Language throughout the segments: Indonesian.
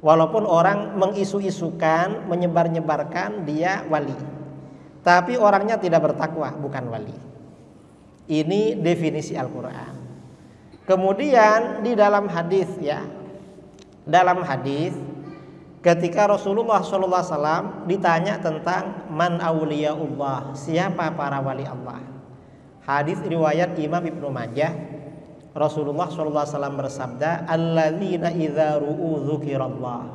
Walaupun orang mengisu-isukan, menyebar-nyebarkan dia wali, tapi orangnya tidak bertakwa, bukan wali. Ini definisi Al-Quran. Kemudian di dalam hadis ya, dalam hadis ketika Rasulullah SAW ditanya tentang man auliyaullah, siapa para wali Allah. Hadis riwayat Imam Ibnu Majah. Rasulullah SAW bersabda, alladzina idza ru'u dzukirallah.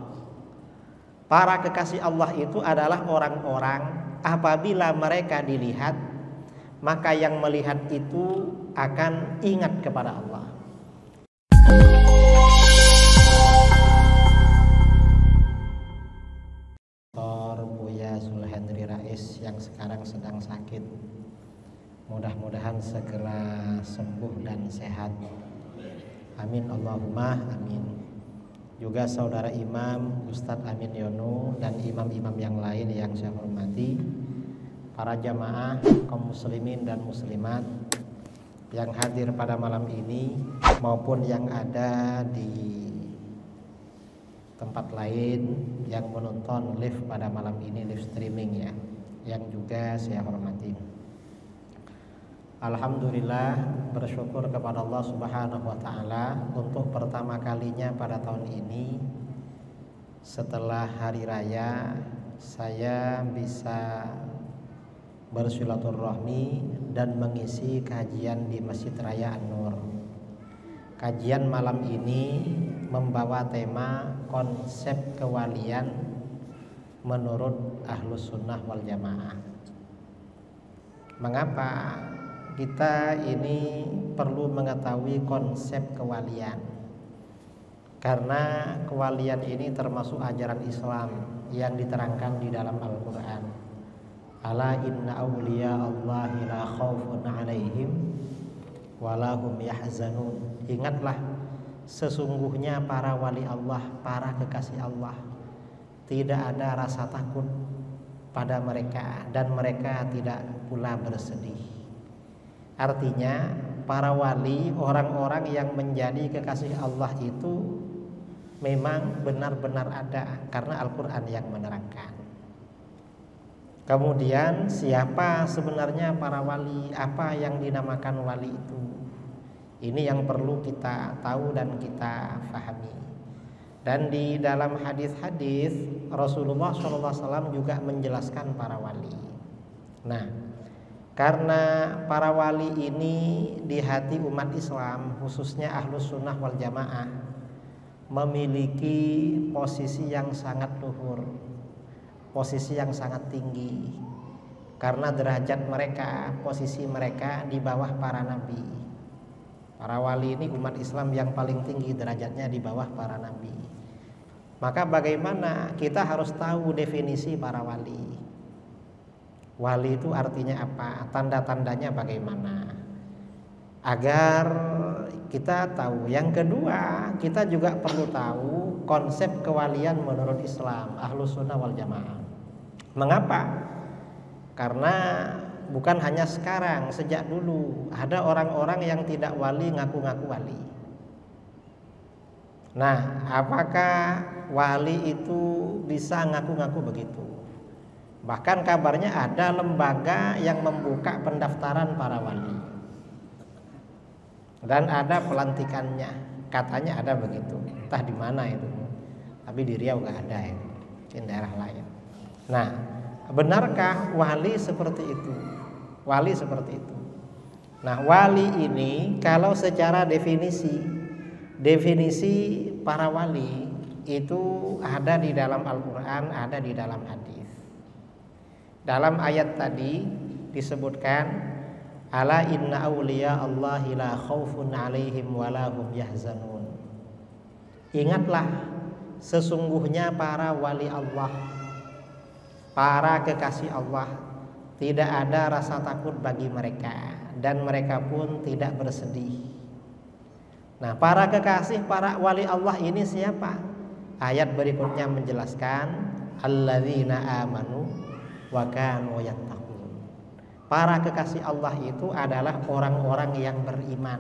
Para kekasih Allah itu adalah orang-orang apabila mereka dilihat, maka yang melihat itu akan ingat kepada Allah. Buya Zulhendri Rais yang sekarang sedang sakit, mudah-mudahan segera sembuh dan sehat. Amin Allahumma amin. Juga saudara Imam Ustadz Amin Yono dan imam-imam yang lain yang saya hormati, para jamaah kaum muslimin dan muslimat yang hadir pada malam ini maupun yang ada di tempat lain yang menonton live pada malam ini, live streaming ya, yang juga saya hormati. Alhamdulillah, bersyukur kepada Allah Subhanahu wa taala untuk pertama kalinya pada tahun ini setelah hari raya saya bisa bersilaturahmi dan mengisi kajian di Masjid Raya An-Nur. Kajian malam ini membawa tema konsep kewalian menurut Ahlus Sunnah wal Jamaah. Mengapa kita ini perlu mengetahui konsep kewalian? Karena kewalian ini termasuk ajaran Islam yang diterangkan di dalam Al-Quran. Ala inna awliya Allahi la khawfun alaihim walahum yahzanun. Ingatlah, sesungguhnya para wali Allah, para kekasih Allah, tidak ada rasa takut pada mereka dan mereka tidak pula bersedih. Artinya para wali, orang-orang yang menjadi kekasih Allah itu memang benar-benar ada karena Al-Quran yang menerangkan. Kemudian siapa sebenarnya para wali, apa yang dinamakan wali itu? Ini yang perlu kita tahu dan kita fahami. Dan di dalam hadis-hadis Rasulullah SAW juga menjelaskan para wali. Nah, karena para wali ini di hati umat Islam, khususnya Ahlus Sunnah wal Jamaah, memiliki posisi yang sangat luhur, posisi yang sangat tinggi. Karena derajat mereka, posisi mereka di bawah para nabi. Para wali ini umat Islam yang paling tinggi derajatnya di bawah para nabi. Maka bagaimana kita harus tahu definisi para wali. Wali itu artinya apa? Tanda-tandanya bagaimana? Agar kita tahu. Yang kedua, kita juga perlu tahu konsep kewalian menurut Islam, Ahlus Sunnah wal Jamaah. Mengapa? Karena bukan hanya sekarang, sejak dulu ada orang-orang yang tidak wali ngaku-ngaku wali. Nah, apakah wali itu bisa ngaku-ngaku begitu? Bahkan kabarnya ada lembaga yang membuka pendaftaran para wali dan ada pelantikannya, katanya ada begitu. Entah di mana itu, tapi di Riau nggak ada ya, di daerah lain. Nah, benarkah wali seperti itu? Wali seperti itu. Nah, wali ini kalau secara definisi para wali itu ada di dalam Al-Quran, ada di dalam hadis. Dalam ayat tadi disebutkan, ala inna awliya Allahi la khawfun alaihim walahum yahzanun. Ingatlah, sesungguhnya para wali Allah, para kekasih Allah, tidak ada rasa takut bagi mereka dan mereka pun tidak bersedih. Nah, para kekasih, para wali Allah ini siapa? Ayat berikutnya menjelaskan, alladzina amanu wa kanu yattaqun. Para kekasih Allah itu adalah orang-orang yang beriman.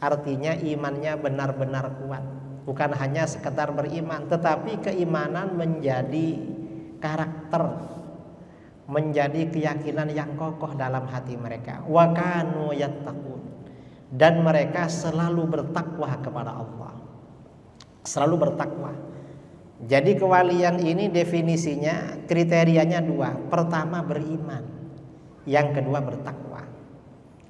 Artinya imannya benar-benar kuat, bukan hanya sekedar beriman, tetapi keimanan menjadi karakter, menjadi keyakinan yang kokoh dalam hati mereka. Wa kanu yattaqun, dan mereka selalu bertakwa kepada Allah, selalu bertakwa. Jadi kewalian ini definisinya, kriterianya dua. Pertama beriman, yang kedua bertakwa.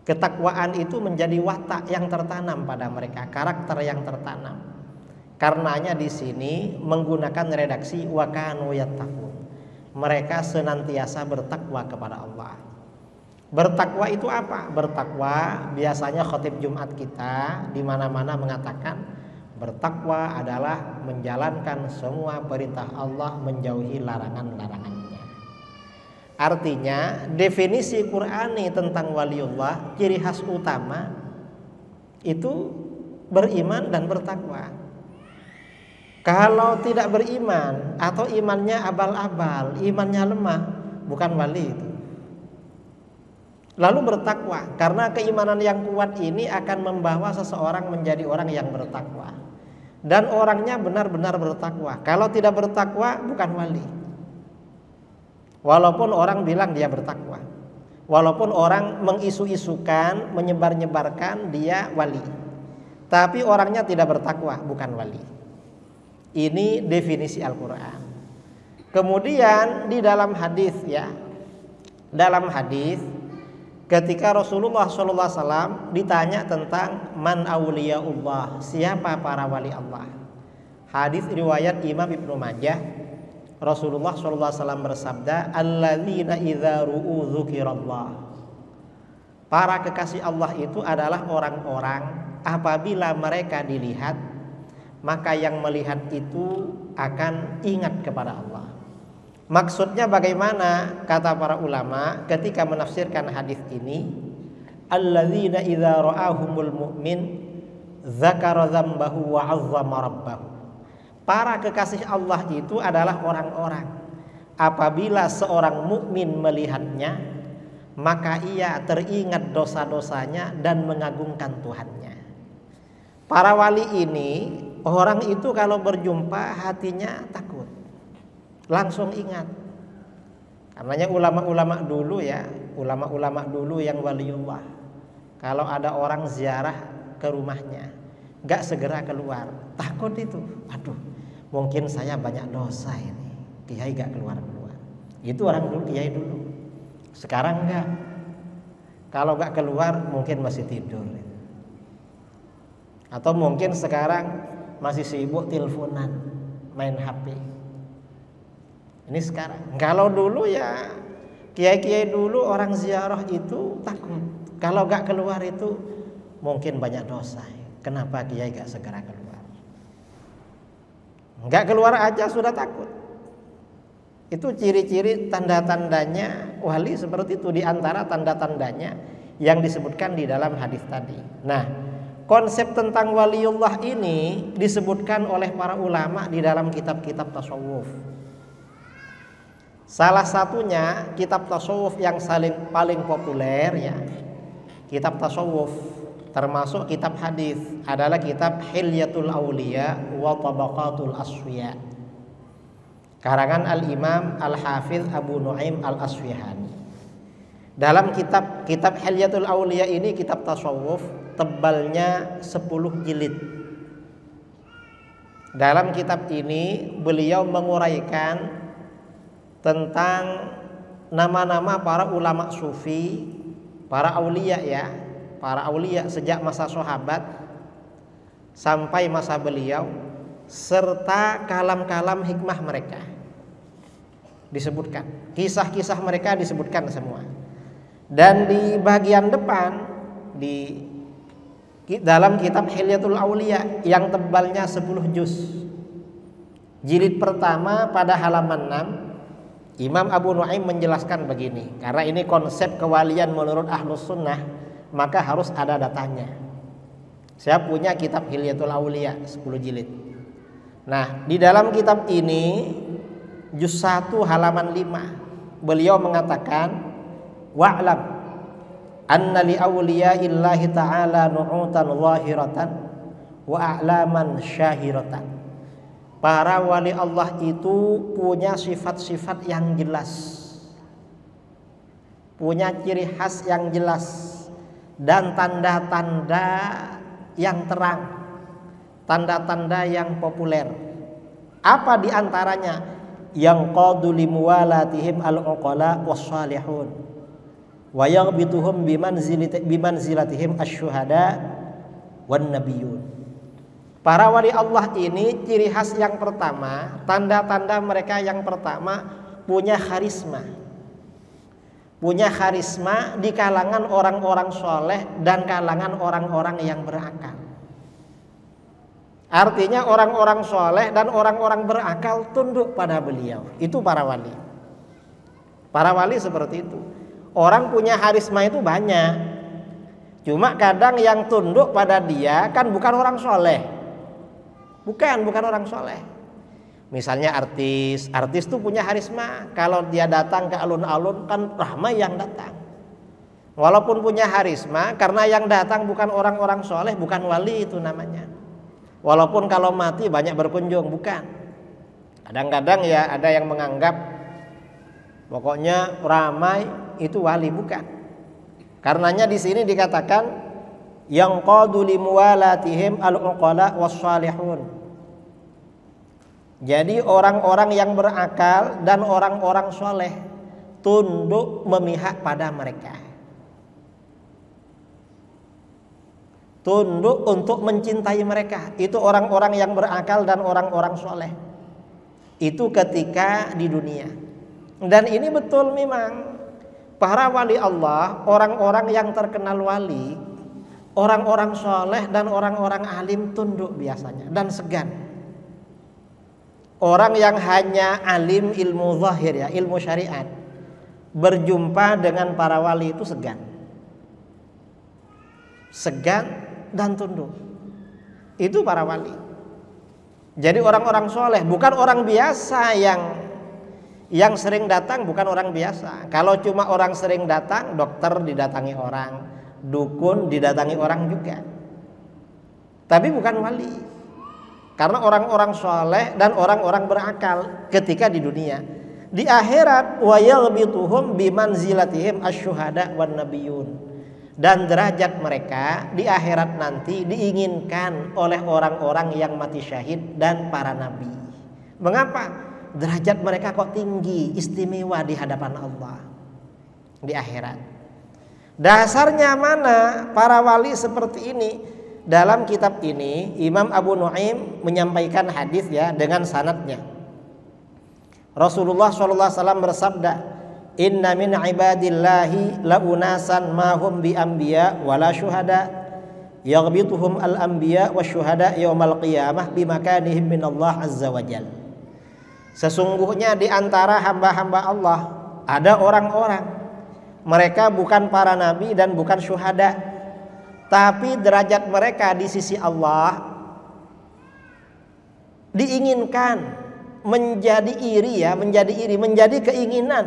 Ketakwaan itu menjadi watak yang tertanam pada mereka, karakter yang tertanam. Karenanya di sini menggunakan redaksi wa kanu yattaqun. Mereka senantiasa bertakwa kepada Allah. Bertakwa itu apa? Bertakwa biasanya khatib Jumat kita di mana-mana mengatakan bertakwa adalah menjalankan semua perintah Allah, menjauhi larangan-larangannya. Artinya definisi Qur'ani tentang waliullah, ciri khas utama itu beriman dan bertakwa. Kalau tidak beriman atau imannya abal-abal, imannya lemah, bukan wali itu. Lalu bertakwa, karena keimanan yang kuat ini akan membawa seseorang menjadi orang yang bertakwa. Dan orangnya benar-benar bertakwa. Kalau tidak bertakwa bukan wali. Walaupun orang bilang dia bertakwa, walaupun orang mengisu-isukan, menyebar-nyebarkan dia wali, tapi orangnya tidak bertakwa, bukan wali. Ini definisi Al-Quran. Kemudian di dalam hadis ya, dalam hadis ketika Rasulullah SAW ditanya tentang man auliyaullah, siapa para wali Allah. Hadis riwayat Imam Ibnu Majah, Rasulullah SAW bersabda, alladzina idza ru'u dzukirallah. Para kekasih Allah itu adalah orang-orang apabila mereka dilihat, maka yang melihat itu akan ingat kepada Allah. Maksudnya bagaimana? Kata para ulama ketika menafsirkan hadis ini, alladzina idza ra'ahumul mu'min dzakara dzambahu wa 'azzama rabbahu. Para kekasih Allah itu adalah orang-orang apabila seorang mukmin melihatnya, maka ia teringat dosa-dosanya dan mengagungkan Tuhannya. Para wali ini, orang itu kalau berjumpa hatinya takut, langsung ingat. Karenanya ulama-ulama dulu ya, ulama-ulama dulu yang waliullah, kalau ada orang ziarah ke rumahnya, gak segera keluar, takut itu. Aduh, mungkin saya banyak dosa ini, kiai gak keluar-keluar. Itu orang dulu, kiai dulu. Sekarang enggak. Kalau gak keluar mungkin masih tidur, atau mungkin sekarang masih sibuk teleponan, main HP. Ini sekarang. Kalau dulu ya kiai-kiai dulu orang ziarah itu takut. Kalau gak keluar itu mungkin banyak dosa. Kenapa kiai gak segera keluar? Gak keluar aja sudah takut. Itu ciri-ciri tanda-tandanya wali seperti itu, di antara tanda-tandanya yang disebutkan di dalam hadis tadi. Nah, konsep tentang waliullah ini disebutkan oleh para ulama di dalam kitab-kitab tasawuf. Salah satunya kitab tasawuf yang paling populer ya, kitab tasawuf termasuk kitab hadis adalah kitab Hilyatul Auliya wa Tabaqatul Asfiya, karangan Al-Imam Al-Hafiz Abu Nu'aim Al-Asfihani. Dalam kitab Hilyatul Auliya ini kitab tasawuf, tebalnya 10 jilid. Dalam kitab ini beliau menguraikan tentang nama-nama para ulama sufi, para aulia ya, para aulia sejak masa sahabat sampai masa beliau, serta kalam-kalam hikmah mereka disebutkan, kisah-kisah mereka disebutkan semua. Dan di bagian depan di dalam kitab Hilyatul Auliya yang tebalnya 10 juz, jilid pertama pada halaman 6, Imam Abu Nu'aim menjelaskan begini, karena ini konsep kewalian menurut Ahlus Sunnah, maka harus ada datanya. Saya punya kitab Hilyatul Auliya 10 jilid. Nah, di dalam kitab ini juz 1 halaman 5, beliau mengatakan, wa'lam anna li awliyaillahi ta'ala nu'utan zahiratan wa a'laman syahiratan. Para wali Allah itu punya sifat-sifat yang jelas, punya ciri khas yang jelas, dan tanda-tanda yang terang, tanda-tanda yang populer. Apa diantaranya? Yang qadu limuwalatihim al-uqala was-salihun wa yaghbituhum bimanzilatihim asy-syuhada wan nabiyun. Para wali Allah ini ciri khas yang pertama, tanda-tanda mereka yang pertama, punya karisma. Punya karisma di kalangan orang-orang soleh dan kalangan orang-orang yang berakal. Artinya orang-orang soleh dan orang-orang berakal tunduk pada beliau. Itu para wali. Para wali seperti itu. Orang punya karisma itu banyak. Cuma kadang yang tunduk pada dia kan bukan orang soleh. Bukan orang soleh. Misalnya artis tuh punya karisma. Kalau dia datang ke alun-alun kan ramai yang datang. Walaupun punya karisma, karena yang datang bukan orang-orang soleh, bukan wali itu namanya. Walaupun kalau mati banyak berkunjung, bukan. Kadang-kadang ya ada yang menganggap pokoknya ramai itu wali, bukan. Karenanya di sini dikatakan yang qadu limuwalatihim al-uqala was-salihun. Jadi orang-orang yang berakal dan orang-orang soleh tunduk memihak pada mereka. Tunduk untuk mencintai mereka. Itu orang-orang yang berakal dan orang-orang soleh. Itu ketika di dunia. Dan ini betul memang. Para wali Allah, orang-orang yang terkenal wali, orang-orang soleh dan orang-orang alim tunduk biasanya dan segan. Orang yang hanya alim ilmu zahir ya, ilmu syariat, berjumpa dengan para wali itu segan. Segan dan tunduk. Itu para wali. Jadi orang-orang soleh, bukan orang biasa yang sering datang, bukan orang biasa. Kalau cuma orang sering datang, dokter didatangi orang, dukun didatangi orang juga. Tapi bukan wali. Karena orang-orang soleh dan orang-orang berakal ketika di dunia. Di akhirat wa yaghbituhum bimanzilatihim asy-syuhada wan nabiyun. Dan derajat mereka di akhirat nanti diinginkan oleh orang-orang yang mati syahid dan para nabi. Mengapa? Derajat mereka kok tinggi, istimewa di hadapan Allah di akhirat. Dasarnya mana para wali seperti ini? Dalam kitab ini Imam Abu Nuaim menyampaikan hadis ya dengan sanadnya. Rasulullah SAW bersabda, "Inna min ibadillahi la unasan ma hum bi anbiya wala syuhada yaghbituhum al anbiya wasyuhada yaumal qiyamah bi makanihim min Allah azza wajalla." Sesungguhnya di antara hamba-hamba Allah ada orang-orang, mereka bukan para nabi dan bukan syuhada, tapi derajat mereka di sisi Allah diinginkan menjadi iri, menjadi keinginan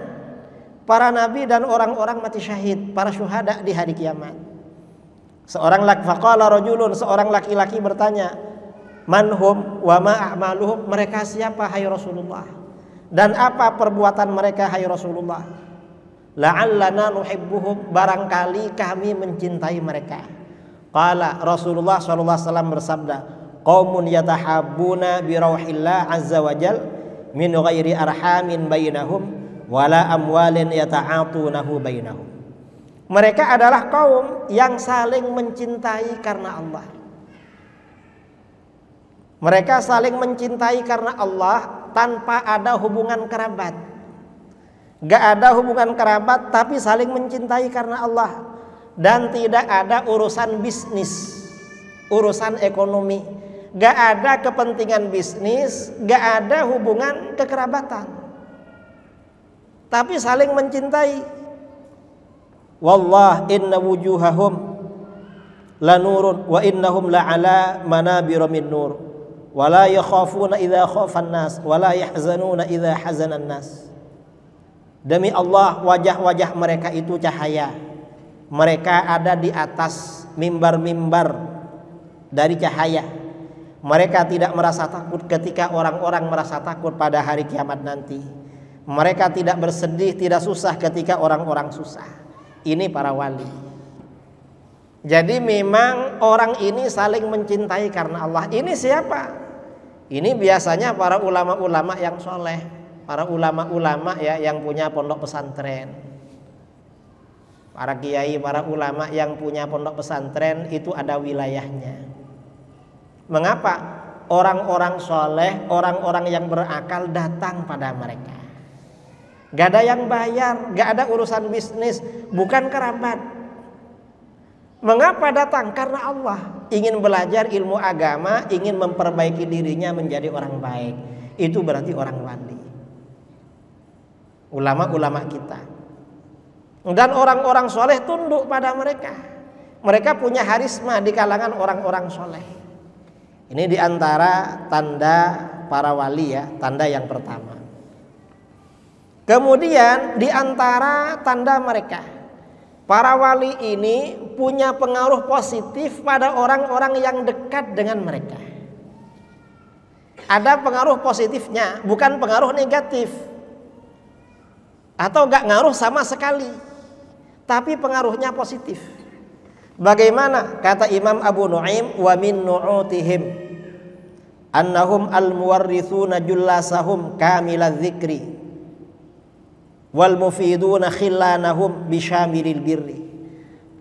para nabi dan orang-orang mati syahid, para syuhada di hari kiamat. Seorang laki-laki bertanya, "Manhum wa ma a'maluhum?" Mereka siapa hai Rasulullah? Dan apa perbuatan mereka hai Rasulullah? La'allana nuhibbuhum, barangkali kami mencintai mereka. Qala Rasulullah sallallahu alaihi wasallam bersabda, "Qaumun yatahabbuna bi rauhillah azza wajal min ghairi arhamin bainahum wala amwalin yata'atunahu bainahum." Mereka adalah kaum yang saling mencintai karena Allah. Mereka saling mencintai karena Allah tanpa ada hubungan kerabat. Gak ada hubungan kerabat tapi saling mencintai karena Allah. Dan tidak ada urusan bisnis, urusan ekonomi. Gak ada kepentingan bisnis, gak ada hubungan kekerabatan, tapi saling mencintai. Wallah inna wujuhahum lanurun wa innahum la'ala manabir min nur wala yakhafuna idza khafan nas wala yahzanuna idza hazanan nas. Demi Allah, wajah-wajah mereka itu cahaya. Mereka ada di atas mimbar-mimbar dari cahaya. Mereka tidak merasa takut ketika orang-orang merasa takut pada hari kiamat nanti. Mereka tidak bersedih, tidak susah ketika orang-orang susah. Ini para wali. Jadi memang orang ini saling mencintai karena Allah. Ini siapa? Ini biasanya para ulama-ulama yang soleh, para ulama-ulama ya yang punya pondok pesantren. Para kiai, para ulama yang punya pondok pesantren itu ada wilayahnya. Mengapa? Orang-orang soleh, orang-orang yang berakal datang pada mereka. Gak ada yang bayar, gak ada urusan bisnis, bukan kerabat. Mengapa datang? Karena Allah ingin belajar ilmu agama, ingin memperbaiki dirinya menjadi orang baik. Itu berarti orang wali. Ulama-ulama kita. Dan orang-orang soleh tunduk pada mereka. Mereka punya harisma di kalangan orang-orang soleh. Ini diantara tanda para wali ya, tanda yang pertama. Kemudian diantara tanda mereka, para wali ini punya pengaruh positif pada orang-orang yang dekat dengan mereka. Ada pengaruh positifnya, bukan pengaruh negatif. Atau gak ngaruh sama sekali, tapi pengaruhnya positif. Bagaimana? Kata Imam Abu Nu'aim, wa min nu'utihim annahum al-muwarrithuna jullasahum kamilal dzikri wal mufiduna khillanahum bisyamilil birri.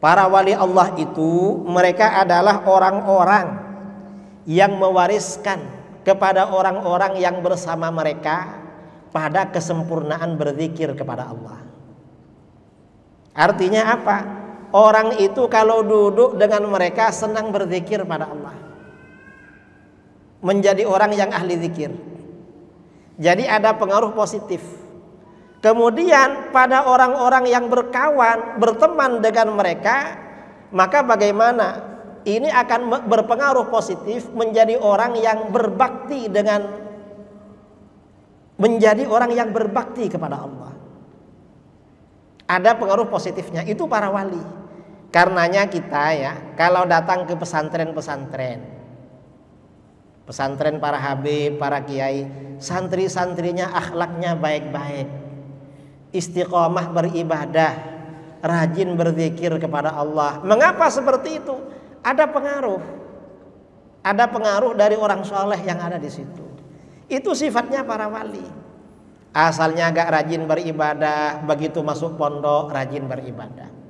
Para wali Allah itu mereka adalah orang-orang yang mewariskan kepada orang-orang yang bersama mereka pada kesempurnaan berzikir kepada Allah. Artinya apa? Orang itu kalau duduk dengan mereka senang berzikir pada Allah. Menjadi orang yang ahli zikir. Jadi ada pengaruh positif. Kemudian pada orang-orang yang berkawan, berteman dengan mereka, maka bagaimana? Ini akan berpengaruh positif menjadi orang yang berbakti menjadi orang yang berbakti kepada Allah. Ada pengaruh positifnya, itu para wali. Karenanya kita ya, kalau datang ke pesantren-pesantren, pesantren para habib, para kiai, santri-santrinya akhlaknya baik-baik, istiqomah beribadah, rajin berzikir kepada Allah. Mengapa seperti itu? Ada pengaruh. Ada pengaruh dari orang soleh yang ada di situ. Itu sifatnya para wali. Asalnya agak rajin beribadah, begitu masuk pondok rajin beribadah.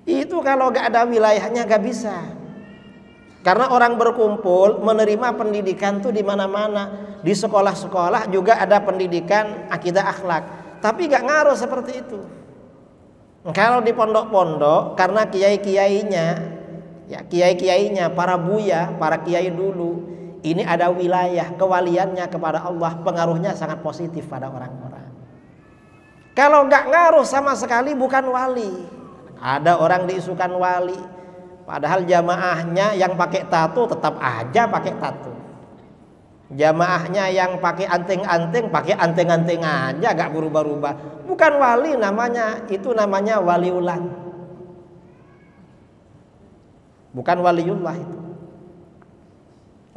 Itu kalau gak ada wilayahnya gak bisa. Karena orang berkumpul menerima pendidikan tuh di mana-mana. Di sekolah-sekolah juga ada pendidikan akidah akhlak. Tapi gak ngaruh seperti itu. Kalau di pondok-pondok karena kiai-kiainya, ya kiai-kiainya, para buya, para kiai dulu, ini ada wilayah kewaliannya kepada Allah, pengaruhnya sangat positif pada orang-orang. Kalau gak ngaruh sama sekali bukan wali. Ada orang diisukan wali, padahal jamaahnya yang pakai tato tetap aja pakai tato. Jamaahnya yang pakai anting-anting, pakai anting-anting aja, gak berubah-ubah. Bukan wali namanya, itu namanya waliullah. Bukan waliullah itu.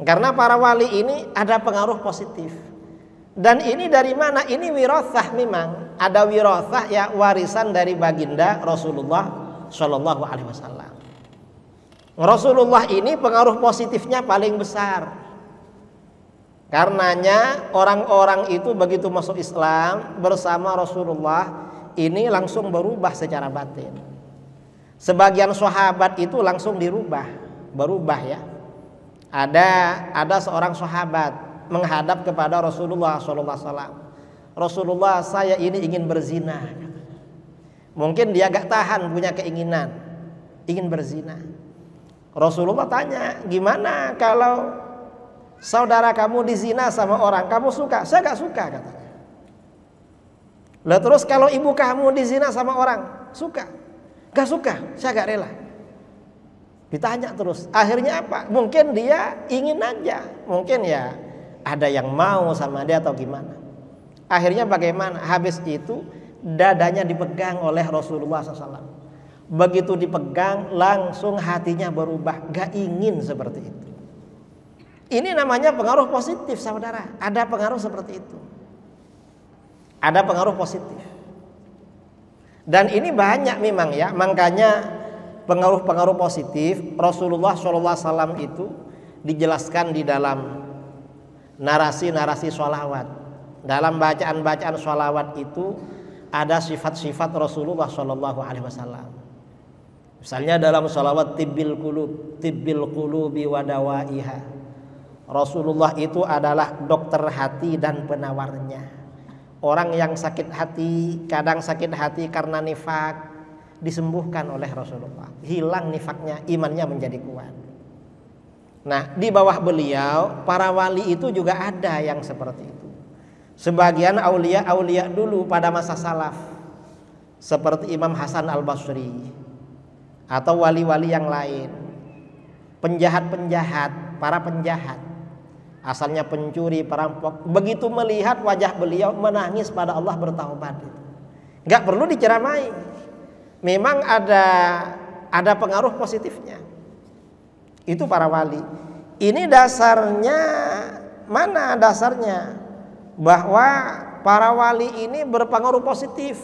Karena para wali ini ada pengaruh positif. Dan ini dari mana? Ini wirasah memang. Ada wirasah ya, warisan dari baginda Rasulullah Shallallahu Alaihi Wasallam. Rasulullah ini pengaruh positifnya paling besar. Karenanya orang-orang itu begitu masuk Islam bersama Rasulullah ini langsung berubah secara batin. Sebagian sahabat itu langsung berubah ya. Ada seorang sahabat menghadap kepada Rasulullah SAW. Rasulullah, saya ini ingin berzina. Mungkin dia gak tahan, punya keinginan ingin berzina. Rasulullah tanya, gimana kalau saudara kamu dizina sama orang, kamu suka? Saya gak suka, katanya. Lah terus kalau ibu kamu dizina sama orang, suka? Gak suka, saya gak rela. Ditanya terus, akhirnya apa? Mungkin dia ingin aja, mungkin ya ada yang mau sama dia atau gimana. Akhirnya bagaimana? Habis itu dadanya dipegang oleh Rasulullah SAW. Begitu dipegang langsung hatinya berubah, gak ingin seperti itu. Ini namanya pengaruh positif, saudara. Ada pengaruh seperti itu. Ada pengaruh positif. Dan ini banyak memang ya. Makanya pengaruh-pengaruh positif Rasulullah SAW itu dijelaskan di dalam narasi-narasi sholawat. Dalam bacaan-bacaan sholawat itu ada sifat-sifat Rasulullah SAW. Misalnya dalam sholawat tibbil qulubi wa dawaiha. Rasulullah itu adalah dokter hati dan penawarnya. Orang yang sakit hati, kadang sakit hati karena nifak, disembuhkan oleh Rasulullah. Hilang nifaknya, imannya menjadi kuat. Nah, di bawah beliau, para wali itu juga ada yang seperti itu. Sebagian aulia dulu pada masa salaf, seperti Imam Hasan Al-Basri, atau wali-wali yang lain. Penjahat-penjahat, para penjahat, asalnya pencuri, perampok, begitu melihat wajah beliau menangis pada Allah, bertaubat. Nggak perlu diceramai. Memang ada pengaruh positifnya. Itu para wali. Ini dasarnya, mana dasarnya? Bahwa para wali ini berpengaruh positif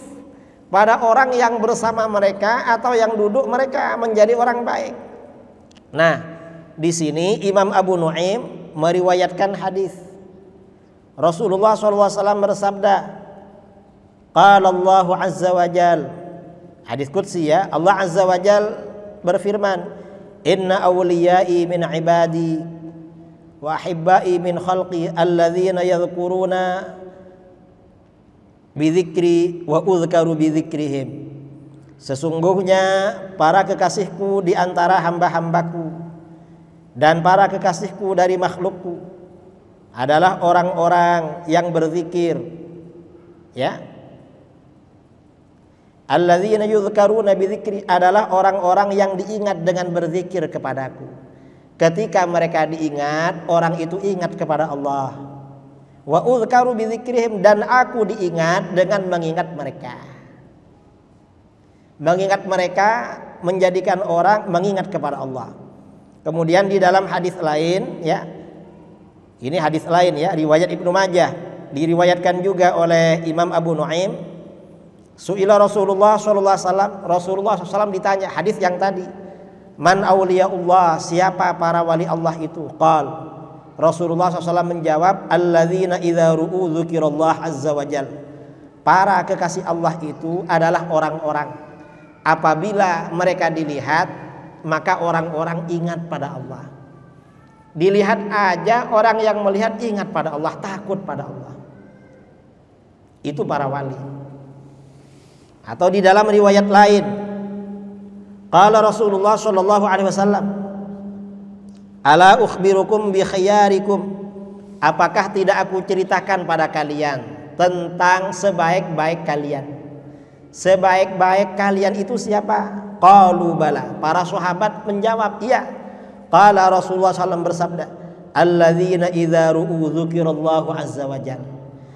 pada orang yang bersama mereka atau yang duduk mereka menjadi orang baik. Nah, di sini Imam Abu Nuaim meriwayatkan hadis. Rasulullah SAW bersabda, qala Allah azza wa jal, hadis qudsi ya, Allah azza wa jal berfirman, inna awliyai min ibadi wa ahibbai min khalqi alladzina yadhkuruna bidzikri wa udhkaru bidzikrihim. Sesungguhnya para kekasihku di antara hamba-hambaku dan para kekasihku dari makhlukku adalah orang-orang yang berzikir, ya. Alladzina yudhkaruna bidzikri adalah orang-orang yang diingat dengan berzikir kepadaku. Ketika mereka diingat, orang itu ingat kepada Allah. Wa udhkaru bidzikrihim, dan aku diingat dengan mengingat mereka. Mengingat mereka menjadikan orang mengingat kepada Allah. Kemudian di dalam hadis lain, ya, ini hadis lain ya, riwayat Ibnu Majah, diriwayatkan juga oleh Imam Abu Nuaim. Su'ila Rasulullah SAW, Rasulullah SAW ditanya hadis yang tadi, man awliyaullah, siapa para wali Allah itu? Qal, Rasulullah SAW menjawab, alladzina idza ru'u dzukirallah azza wa jal, para kekasih Allah itu adalah orang-orang apabila mereka dilihat, maka orang-orang ingat pada Allah. Dilihat aja orang yang melihat ingat pada Allah, takut pada Allah. Itu para wali. Atau di dalam riwayat lain, qala Rasulullah sallallahu alaihi wasallam, ala ukhbirukum bi khiyarikum, apakah tidak aku ceritakan pada kalian tentang sebaik-baik kalian? Sebaik-baik kalian itu siapa? Qalu bala. Para sahabat menjawab, iya. Qala Rasulullah SAW bersabda, alladzina idza ru'u dzukirallahu azza wa jalla,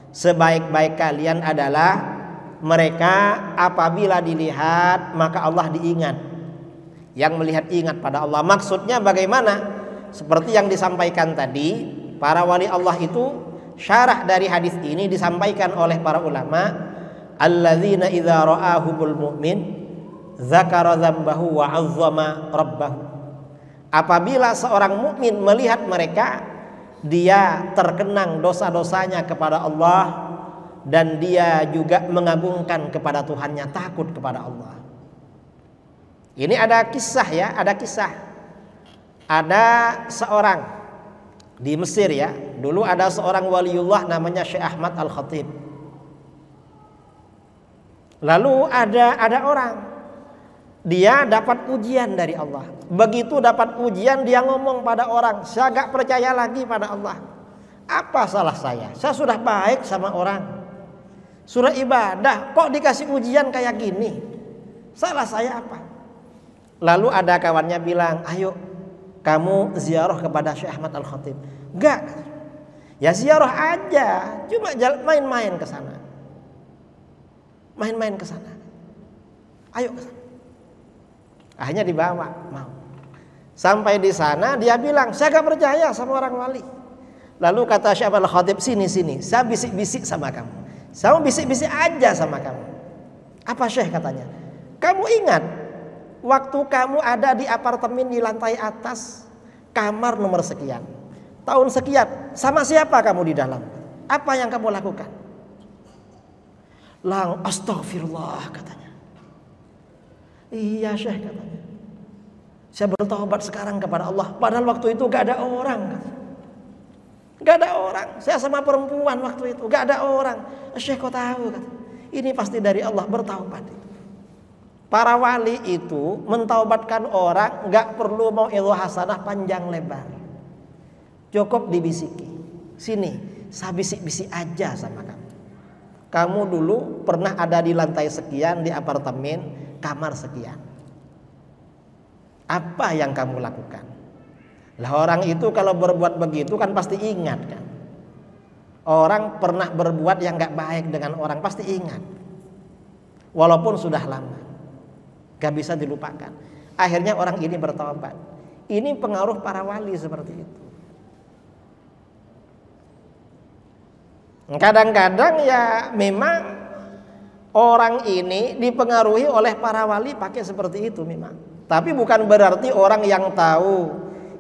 sebaik-baik kalian adalah mereka apabila dilihat maka Allah diingat. Yang melihat ingat pada Allah. Maksudnya bagaimana? Seperti yang disampaikan tadi, para wali Allah itu, syarah dari hadis ini disampaikan oleh para ulama, alladzina idza ra'ahumul mu'min dzakara dzambahu wa 'azzama rabbahu. Apabila seorang mukmin melihat mereka, dia terkenang dosa-dosanya kepada Allah dan dia juga mengagungkan kepada Tuhannya, takut kepada Allah. Ini ada kisah ya, ada kisah. Ada seorang di Mesir ya, dulu ada seorang waliullah namanya Syekh Ahmad Al-Khatib. Lalu ada orang, dia dapat ujian dari Allah. Begitu dapat ujian, dia ngomong pada orang, saya gak percaya lagi pada Allah. Apa salah saya? Saya sudah baik sama orang, sudah ibadah, kok dikasih ujian kayak gini? Salah saya apa? Lalu ada kawannya bilang, ayo kamu ziarah kepada Syekh Ahmad Al-Khatib. Enggak, ya ziarah aja, cuma main-main ke sana. Main-main ke sana. Ayo ke sana. Akhirnya dibawa, mau. Sampai di sana dia bilang, saya gak percaya sama orang wali. Lalu kata Syekh Al-Khatib, sini, saya bisik-bisik sama kamu. Saya bisik-bisik aja sama kamu. Apa Syekh katanya? Kamu ingat waktu kamu ada di apartemen di lantai atas, kamar nomor sekian, tahun sekian, sama siapa kamu di dalam? Apa yang kamu lakukan? Astagfirullah katanya. Iya Syekh katanya. Saya bertobat sekarang kepada Allah. Padahal waktu itu gak ada orang. Gak ada orang. Saya sama perempuan waktu itu. Gak ada orang. Syekh kau tahu kata. Ini pasti dari Allah, bertaubat. Para wali itu mentaubatkan orang gak perlu mau ilmu hasanah panjang lebar. Cukup dibisiki. Sini, saya bisik-bisik aja sama kamu. Kamu dulu pernah ada di lantai sekian di apartemen, kamar sekian. Apa yang kamu lakukan? Lah orang itu kalau berbuat begitu kan pasti ingat kan. Orang pernah berbuat yang gak baik dengan orang pasti ingat. Walaupun sudah lama, gak bisa dilupakan. Akhirnya orang ini bertobat. Ini pengaruh para wali seperti itu. Kadang-kadang ya memang orang ini dipengaruhi oleh para wali pakai seperti itu memang. Tapi bukan berarti orang yang tahu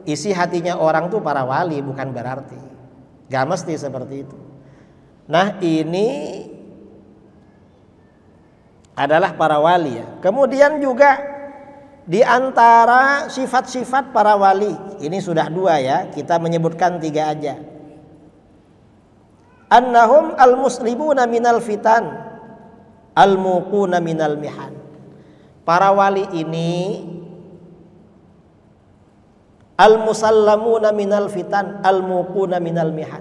isi hatinya orang tuh para wali, bukan berarti. Gak mesti seperti itu. Nah ini adalah para wali ya. Kemudian juga di antara sifat-sifat para wali, ini sudah 2 ya, kita menyebutkan 3 aja. Annahum al-muslimuna minal fitan, al-muquna minal mihan. Para wali ini al-musallamuna minal fitan, al-muquna minal mihan.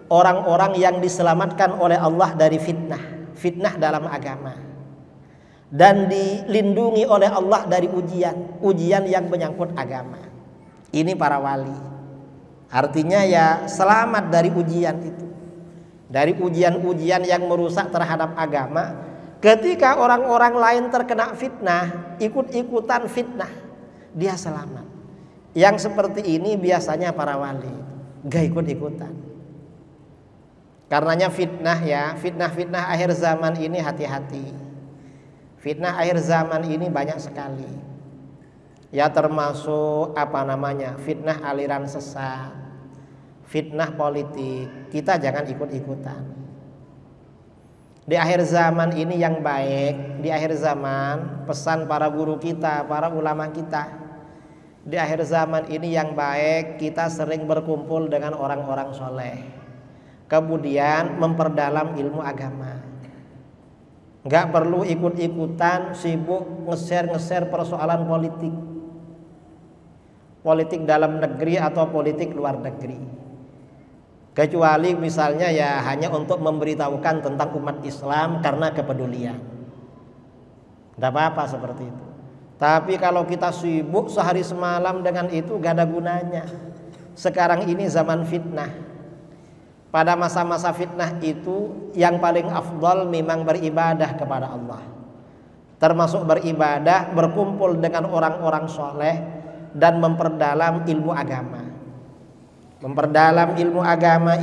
Orang-orang yang diselamatkan oleh Allah dari fitnah dalam agama. Dan dilindungi oleh Allah dari ujian yang menyangkut agama. Ini para wali. Artinya ya selamat dari ujian itu. Dari ujian-ujian yang merusak terhadap agama. Ketika orang-orang lain terkena fitnah, ikut-ikutan fitnah, dia selamat. Yang seperti ini biasanya para wali, gak ikut-ikutan. Karenanya fitnah ya, fitnah-fitnah akhir zaman ini hati-hati. Fitnah akhir zaman ini banyak sekali. Ya termasuk fitnah aliran sesat, fitnah politik. Kita jangan ikut-ikutan. Di akhir zaman ini yang baik, di akhir zaman pesan para guru kita, para ulama kita. Di akhir zaman ini yang baik kita sering berkumpul dengan orang-orang soleh. Kemudian memperdalam ilmu agama. Gak perlu ikut-ikutan sibuk nge-share persoalan politik. Politik dalam negeri atau politik luar negeri. Kecuali misalnya ya hanya untuk memberitahukan tentang umat Islam karena kepedulian. Tidak apa-apa seperti itu. Tapi kalau kita sibuk sehari semalam dengan itu gak ada gunanya. Sekarang ini zaman fitnah. Pada masa-masa fitnah itu yang paling afdal memang beribadah kepada Allah. Termasuk beribadah, berkumpul dengan orang-orang soleh dan memperdalam ilmu agama. Memperdalam ilmu agama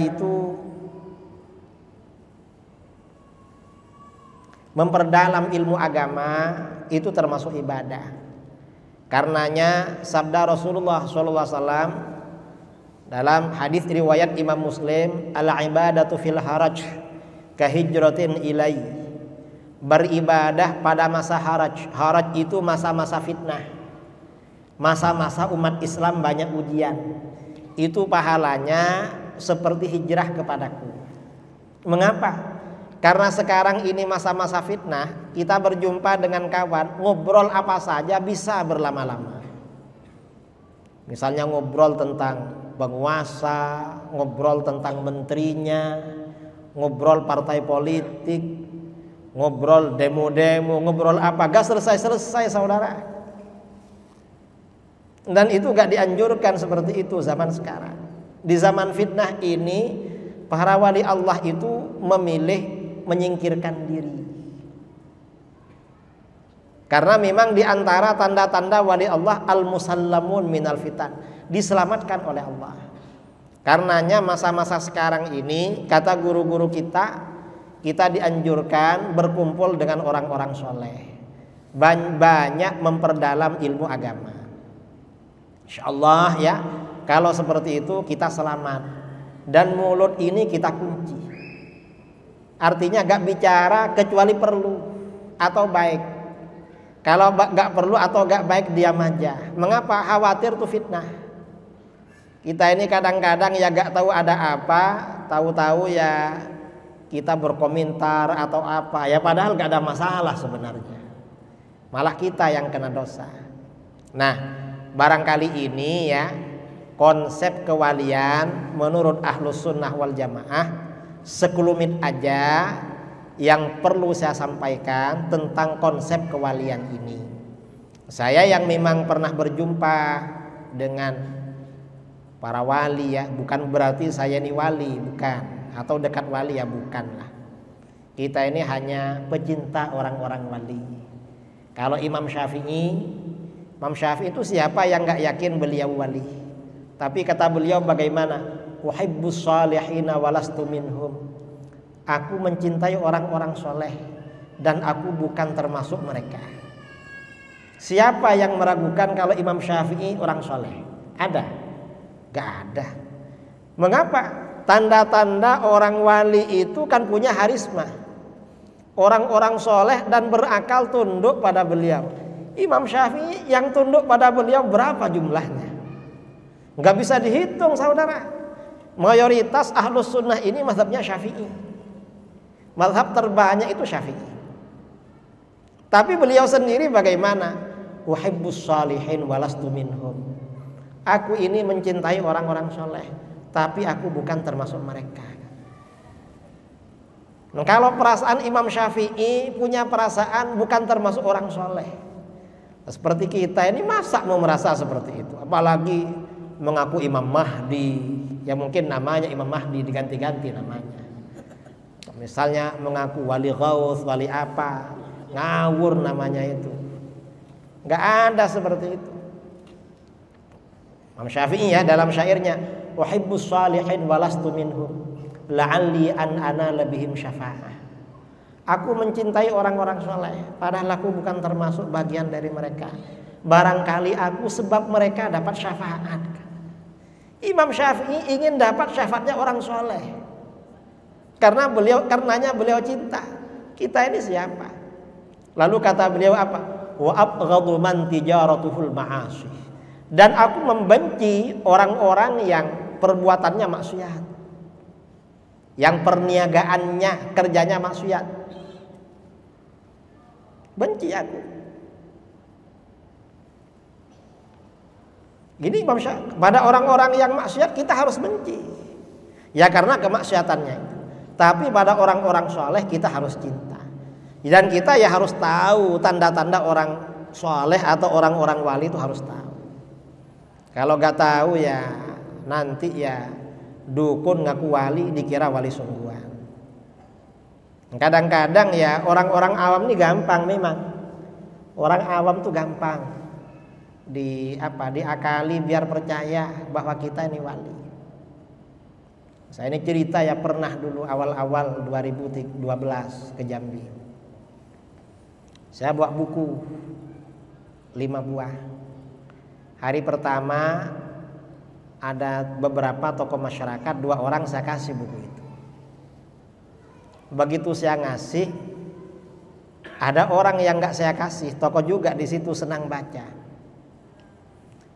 itu, termasuk ibadah. Karenanya sabda Rasulullah SAW dalam hadis riwayat Imam Muslim, al-ibadatu fil haraj kahijratin ilai. Beribadah pada masa haraj. Haraj itu masa-masa fitnah, masa-masa umat Islam banyak ujian. Itu pahalanya seperti hijrah kepadaku. Mengapa? Karena sekarang ini masa-masa fitnah, kita berjumpa dengan kawan, ngobrol apa saja bisa berlama-lama. Misalnya ngobrol tentang penguasa, ngobrol tentang menterinya, ngobrol partai politik, ngobrol demo-demo, ngobrol apa, gak selesai-selesai saudara. Dan itu gak dianjurkan seperti itu zaman sekarang. Di zaman fitnah ini, para wali Allah itu memilih menyingkirkan diri. Karena memang di antara tanda-tanda wali Allah al-musallamun minal fitan, diselamatkan oleh Allah. Karenanya masa-masa sekarang ini kata guru-guru kita dianjurkan berkumpul dengan orang-orang soleh, banyak memperdalam ilmu agama. Insyaallah ya, kalau seperti itu kita selamat. Dan mulut ini kita kunci. Artinya gak bicara kecuali perlu atau baik. Kalau gak perlu atau gak baik diam aja. Mengapa? Khawatir tuh fitnah. Kita ini kadang-kadang ya gak tahu ada apa, tahu-tahu ya kita berkomentar atau apa. Ya padahal gak ada masalah sebenarnya. Malah kita yang kena dosa. Nah, barangkali ini ya konsep kewalian menurut Ahlus Sunnah wal Jamaah sekelumit aja yang perlu saya sampaikan tentang konsep kewalian ini. Saya yang memang pernah berjumpa dengan para wali ya, bukan berarti saya ini wali, bukan, atau dekat wali ya, bukanlah. Kita ini hanya pecinta orang-orang wali. Kalau Imam Syafi'i itu siapa yang gak yakin beliau wali? Tapi kata beliau bagaimana? Uhibbus salihina walastu minhum. Aku mencintai orang-orang soleh dan aku bukan termasuk mereka. Siapa yang meragukan kalau Imam Syafi'i orang soleh? Ada? Gak ada. Mengapa? Tanda-tanda orang wali itu kan punya harisma. Orang-orang soleh dan berakal tunduk pada beliau. Imam Syafi'i yang tunduk pada beliau berapa jumlahnya? Gak bisa dihitung saudara. Mayoritas Ahlus Sunnah ini mazhabnya Syafi'i. Mazhab terbanyak itu Syafi'i. Tapi beliau sendiri bagaimana? Uhibbus salihin walastu minhum. Aku ini mencintai orang-orang soleh, tapi aku bukan termasuk mereka. Nah, kalau perasaan Imam Syafi'i punya perasaan bukan termasuk orang soleh, seperti kita ini masa mau merasa seperti itu? Apalagi mengaku Imam Mahdi. Ya mungkin namanya Imam Mahdi diganti-ganti namanya. Misalnya mengaku wali ghaus, wali apa, ngawur namanya itu. Gak ada seperti itu. Imam Syafi'i ya dalam syairnya, uhibbus salihin walastu minhum, la'alli an anala bihim syafa'ah. Aku mencintai orang-orang soleh, padahal aku bukan termasuk bagian dari mereka. Barangkali aku sebab mereka dapat syafaat. Imam Syafi'i ingin dapat syafaatnya orang soleh. Karenanya beliau cinta. Kita ini siapa? Lalu kata beliau apa? Wa abghadu man tijaratuhul ma'asi. Dan aku membenci orang-orang yang perbuatannya maksiat, yang perniagaannya kerjanya maksiat. Benci aku. Gini Imam Syafi'i, pada orang-orang yang maksiat kita harus benci. Ya karena kemaksiatannya itu. Tapi pada orang-orang soleh kita harus cinta. Dan kita ya harus tahu tanda-tanda orang soleh atau orang-orang wali itu harus tahu. Kalau gak tahu ya nanti ya dukun ngaku wali dikira wali sungguhan. Kadang-kadang ya orang-orang awam ini gampang memang. Orang awam tuh gampang diakali biar percaya bahwa kita ini wali. Saya ini cerita ya, pernah dulu awal-awal 2012 ke Jambi. Saya bawa buku 5 buah. Hari pertama ada beberapa tokoh masyarakat, 2 orang saya kasih buku itu. Begitu saya ngasih, ada orang yang gak saya kasih, tokoh juga di situ senang baca.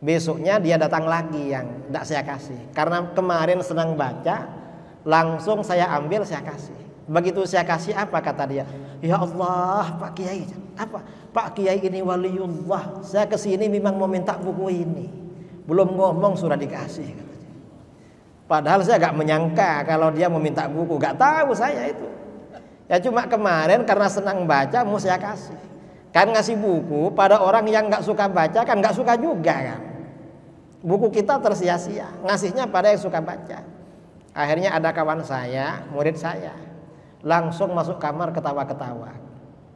Besoknya dia datang lagi yang tidak saya kasih. Karena kemarin senang baca, langsung saya ambil saya kasih. Begitu saya kasih apa kata dia? Ya Allah Pak Kiai, apa? Pak Kiai ini waliullah. Saya kesini memang mau minta buku ini. Belum ngomong sudah dikasih. Katanya. Padahal saya gak menyangka kalau dia mau minta buku. Gak tahu saya itu. Ya cuma kemarin karena senang baca mau saya kasih. Kan ngasih buku pada orang yang gak suka baca kan gak suka juga kan. Buku kita tersia-sia, ngasihnya pada yang suka baca. Akhirnya ada kawan saya, murid saya, langsung masuk kamar ketawa-ketawa.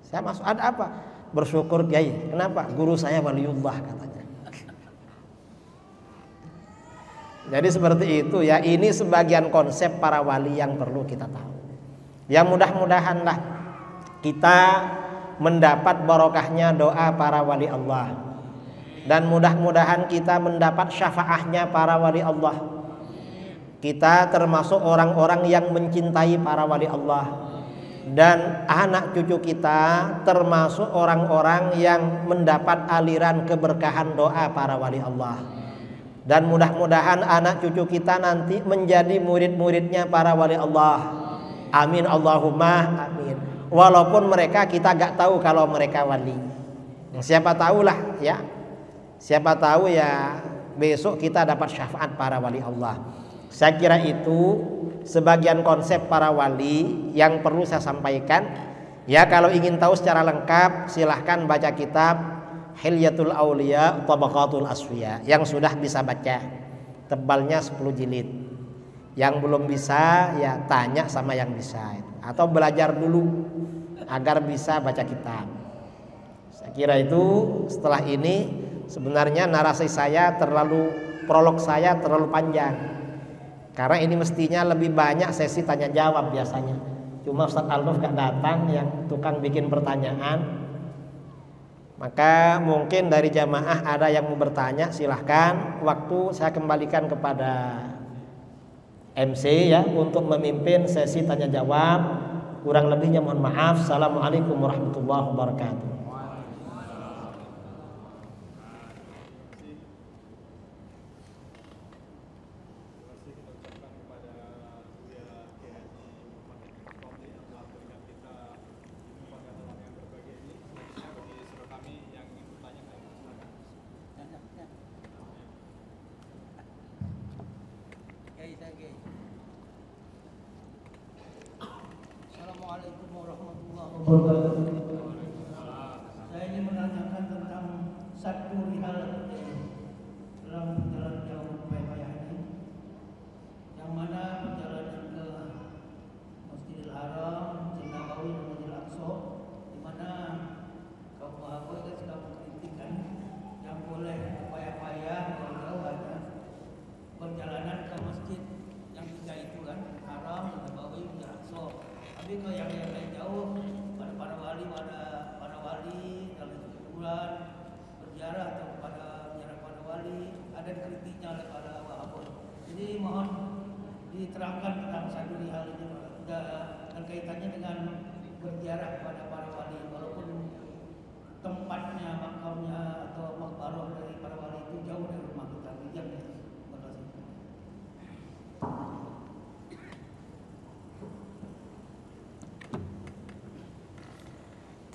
Saya masuk, ada apa? bersyukur Kiai. Kenapa? Guru saya waliullah katanya. Jadi seperti itu ya. Ini sebagian konsep para wali yang perlu kita tahu. Ya mudah-mudahanlah kita mendapat barokahnya doa para wali Allah, dan mudah-mudahan kita mendapat syafaahnya para wali Allah. Kita termasuk orang-orang yang mencintai para wali Allah, dan anak cucu kita termasuk orang-orang yang mendapat aliran keberkahan doa para wali Allah. Dan mudah-mudahan anak cucu kita nanti menjadi murid-muridnya para wali Allah. Amin Allahumma amin. Walaupun mereka kita gak tahu kalau mereka wali. Siapa tahulah ya. Siapa tahu ya besok kita dapat syafaat para wali Allah. Saya kira itu sebagian konsep para wali yang perlu saya sampaikan. Ya kalau ingin tahu secara lengkap silahkan baca kitab Hilyatul Auliya Tabaqatul Asfiya yang sudah bisa baca, tebalnya 10 jilid. Yang belum bisa ya tanya sama yang bisa, atau belajar dulu agar bisa baca kitab. Saya kira itu. Setelah ini sebenarnya narasi saya prolog saya terlalu panjang, karena ini mestinya lebih banyak sesi tanya jawab biasanya. Cuma Ustaz Alnuf gak datang yang tukang bikin pertanyaan. Maka mungkin dari jamaah ada yang mau bertanya, silahkan. Waktu saya kembalikan kepada MC ya untuk memimpin sesi tanya jawab. Kurang lebihnya mohon maaf. Assalamualaikum warahmatullahi wabarakatuh. Assalamualaikum warahmatullahi wabarakatuh. Saya ingin menanyakan tentang satu hal dalam perjalanan jauh payah ini, yang mana perjalanan ke Masjidil Haram, Masjid Nabawi, dan Masjid Al-Aqsa, di mana kaum sahabat sedang mengkritikkan yang boleh payah-payah jauh ada perjalanan ke masjid yang tiga itu kan, Haram, Nabawi, Masjid Al-Aqsa. Tapi kalau yang lain jauh, pada para wali dalam kuburan berziarah atau pada ziarah para wali ada kritiknya oleh para wahabi. Jadi mohon diterangkan tentang satu hal ini dan kaitannya dengan berziarah kepada para wali, walaupun tempatnya, makamnya atau makbarah dari para wali itu jauh dari rumah kita. Terima kasih.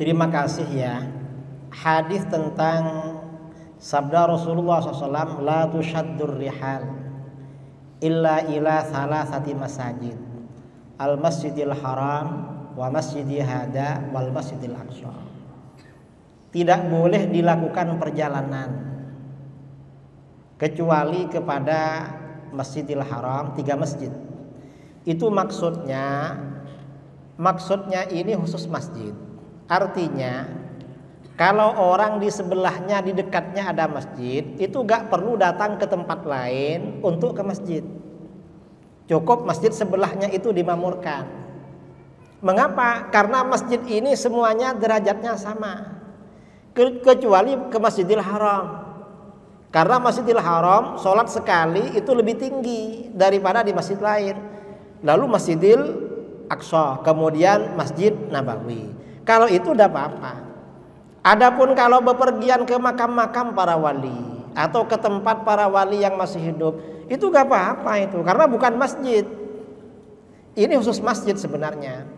Terima kasih ya. Hadis tentang sabda Rasulullah SAW, la tushaddur rihal illa ila thalathati masajid, al masjidil haram wa masjidi hada wal masjidil aqsa. Tidak boleh dilakukan perjalanan kecuali kepada Masjidil Haram, 3 masjid. Itu maksudnya ini khusus masjid. Artinya kalau orang di sebelahnya, di dekatnya ada masjid, itu gak perlu datang ke tempat lain untuk ke masjid. Cukup masjid sebelahnya itu dimakmurkan. Mengapa? Karena masjid ini semuanya derajatnya sama, kecuali ke Masjidil Haram. Karena Masjidil Haram sholat sekali itu lebih tinggi daripada di masjid lain. Lalu Masjidil Aqsa, kemudian Masjid Nabawi. Kalau itu tidak apa-apa. Adapun kalau bepergian ke makam-makam para wali atau ke tempat para wali yang masih hidup, itu gak apa-apa itu, karena bukan masjid. Ini khusus masjid sebenarnya.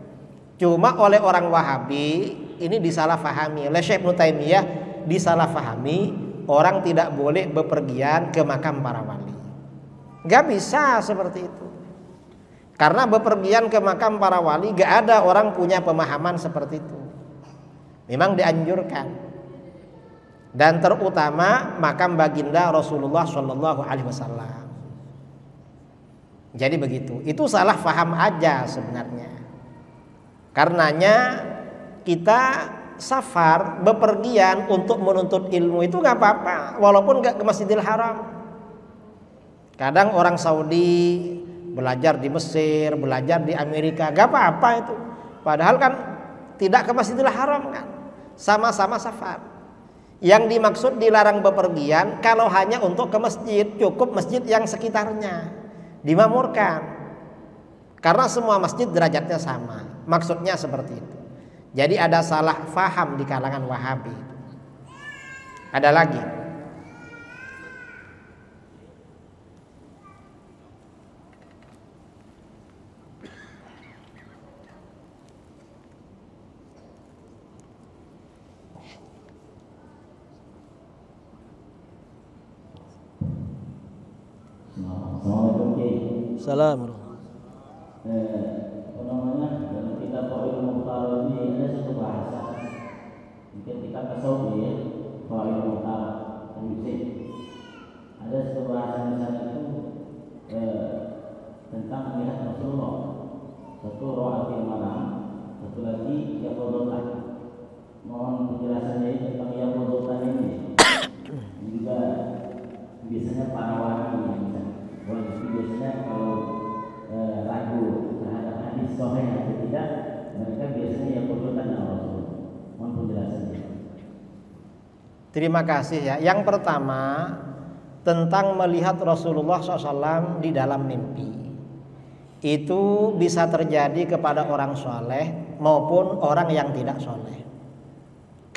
Cuma oleh orang Wahabi ini disalahfahami, oleh Syekh Ibnu Taimiyah disalahfahami, orang tidak boleh bepergian ke makam para wali. Gak bisa seperti itu. Karena bepergian ke makam para wali gak ada orang punya pemahaman seperti itu. Memang dianjurkan. Dan terutama makam baginda Rasulullah SAW. Jadi begitu. Itu salah faham aja sebenarnya. Karenanya kita safar, bepergian untuk menuntut ilmu itu nggak apa-apa, walaupun nggak ke Masjidil Haram. Kadang orang Saudi belajar di Mesir, belajar di Amerika, nggak apa-apa itu. Padahal kan tidak ke Masjidil Haram kan, sama-sama safar. Yang dimaksud dilarang bepergian kalau hanya untuk ke masjid, cukup masjid yang sekitarnya dimakmurkan. Karena semua masjid derajatnya sama. Maksudnya seperti itu. Jadi ada salah faham di kalangan Wahabi. Ada lagi. Assalamualaikum Kiai. Assalamualaikum. Dalam kitab Fa'il Mukhtar ini ada satu bahasa ketika tasawuf ya, Fa'il Mukhtar ada satu bahasa misalnya itu tentang melihat Rasulullah, satu ro'atil malam, satu lagi yaqodotan. Mohon penjelasannya ini tentang yaqodotan ini. Juga biasanya para wali biasanya kalau ragu terhadap hadis sahih atau tidak, mereka biasanya yang berdoa Rasul. Mohon penjelasannya. Terima kasih ya. Yang pertama tentang melihat Rasulullah SAW di dalam mimpi. Itu bisa terjadi kepada orang soleh maupun orang yang tidak soleh.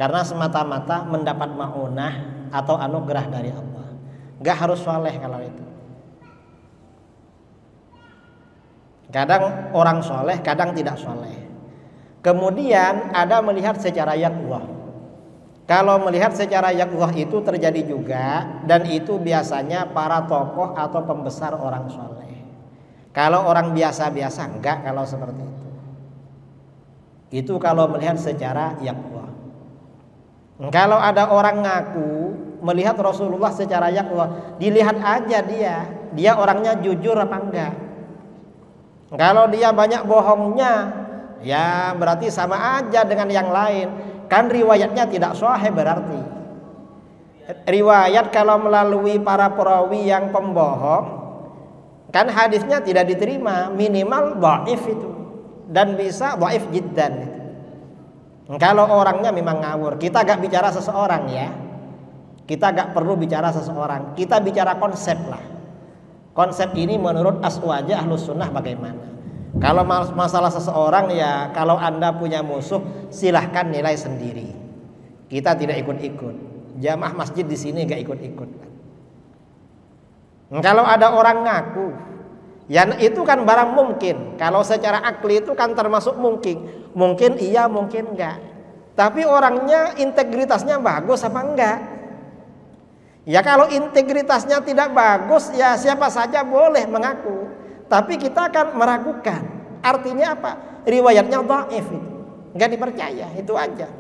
Karena semata-mata mendapat ma'unah atau anugerah dari Allah. Gak harus soleh kalau itu. Kadang orang soleh, kadang tidak soleh. Kemudian ada melihat secara yaqzah. Kalau melihat secara yaqzah itu terjadi juga, dan itu biasanya para tokoh atau pembesar orang soleh. Kalau orang biasa-biasa enggak kalau seperti itu. Itu kalau melihat secara yaqzah. Kalau ada orang ngaku melihat Rasulullah secara yaqzah, dilihat aja dia orangnya jujur apa enggak. Kalau dia banyak bohongnya, ya berarti sama aja dengan yang lain. Kan riwayatnya tidak sahih berarti. Riwayat kalau melalui para perawi yang pembohong, kan hadisnya tidak diterima, minimal dhaif itu. Dan bisa dhaif jiddan itu. Kalau orangnya memang ngawur, kita gak bicara seseorang ya. Kita gak perlu bicara seseorang, kita bicara konsep lah. Konsep ini menurut aswaja ahlus sunnah bagaimana? Kalau masalah seseorang ya, kalau Anda punya musuh silahkan nilai sendiri. Kita tidak ikut-ikut. Jamaah masjid di sini gak ikut-ikut. Kalau ada orang ngaku, ya itu kan barang mungkin. Kalau secara akli itu kan termasuk mungkin. Mungkin iya, mungkin enggak. Tapi orangnya integritasnya bagus apa enggak? Ya kalau integritasnya tidak bagus, ya siapa saja boleh mengaku. Tapi kita akan meragukan. Artinya apa? Riwayatnya dhaif itu. Enggak dipercaya, itu aja.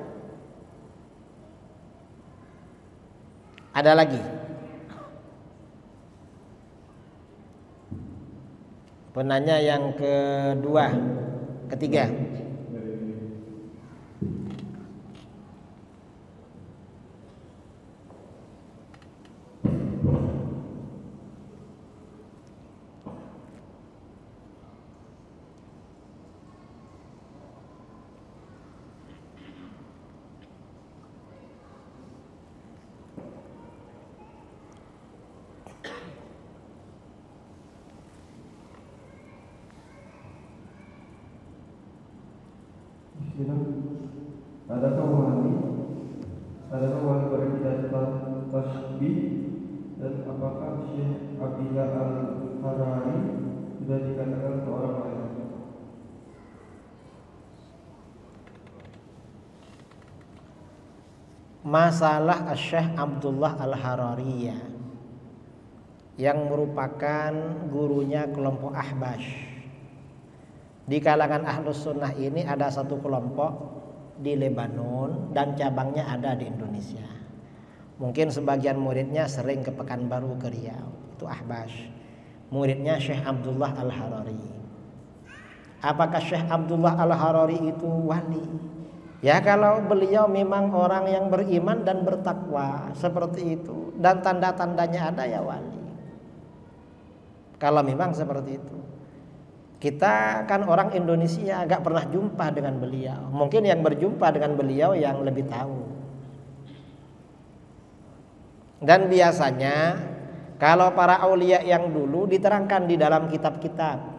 Ada lagi? Penanya yang ketiga. Adakah wali beribadah tasbih, dan apakah Syekh Abdullah Al-Harari sudah dikatakan seorang lain? Masalah Syekh Abdullah Al-Harari yang merupakan gurunya kelompok Ahbash. Di kalangan Ahlus Sunnah ini ada satu kelompok di Lebanon dan cabangnya ada di Indonesia. Mungkin sebagian muridnya sering ke Pekanbaru, ke Riau. Itu Ahbash. Muridnya Syekh Abdullah Al-Harari. Apakah Syekh Abdullah Al-Harari itu wali? Ya kalau beliau memang orang yang beriman dan bertakwa seperti itu dan tanda-tandanya ada ya wali. Kalau memang seperti itu. Kita kan orang Indonesia agak pernah jumpa dengan beliau. Mungkin yang berjumpa dengan beliau yang lebih tahu. Dan biasanya kalau para aulia yang dulu diterangkan di dalam kitab-kitab.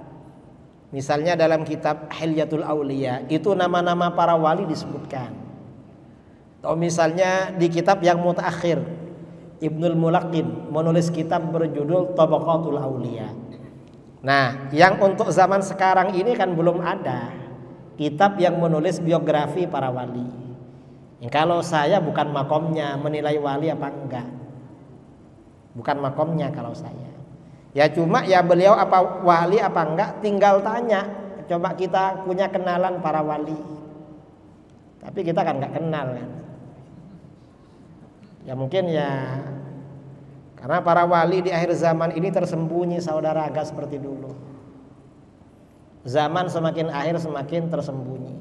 Misalnya dalam kitab Hilyatul Aulia itu nama-nama para wali disebutkan. Atau misalnya di kitab yang mutaakhir Ibnul Mulaqin menulis kitab berjudul Tabaqatul Aulia. Nah, yang untuk zaman sekarang ini kan belum ada kitab yang menulis biografi para wali. Kalau saya bukan makomnya menilai wali apa enggak. Bukan makomnya kalau saya. Ya cuma ya beliau apa wali apa enggak tinggal tanya. Coba kita punya kenalan para wali. Tapi kita kan enggak kenal kan. Ya mungkin ya karena para wali di akhir zaman ini tersembunyi saudara, agak seperti dulu. Zaman semakin akhir semakin tersembunyi.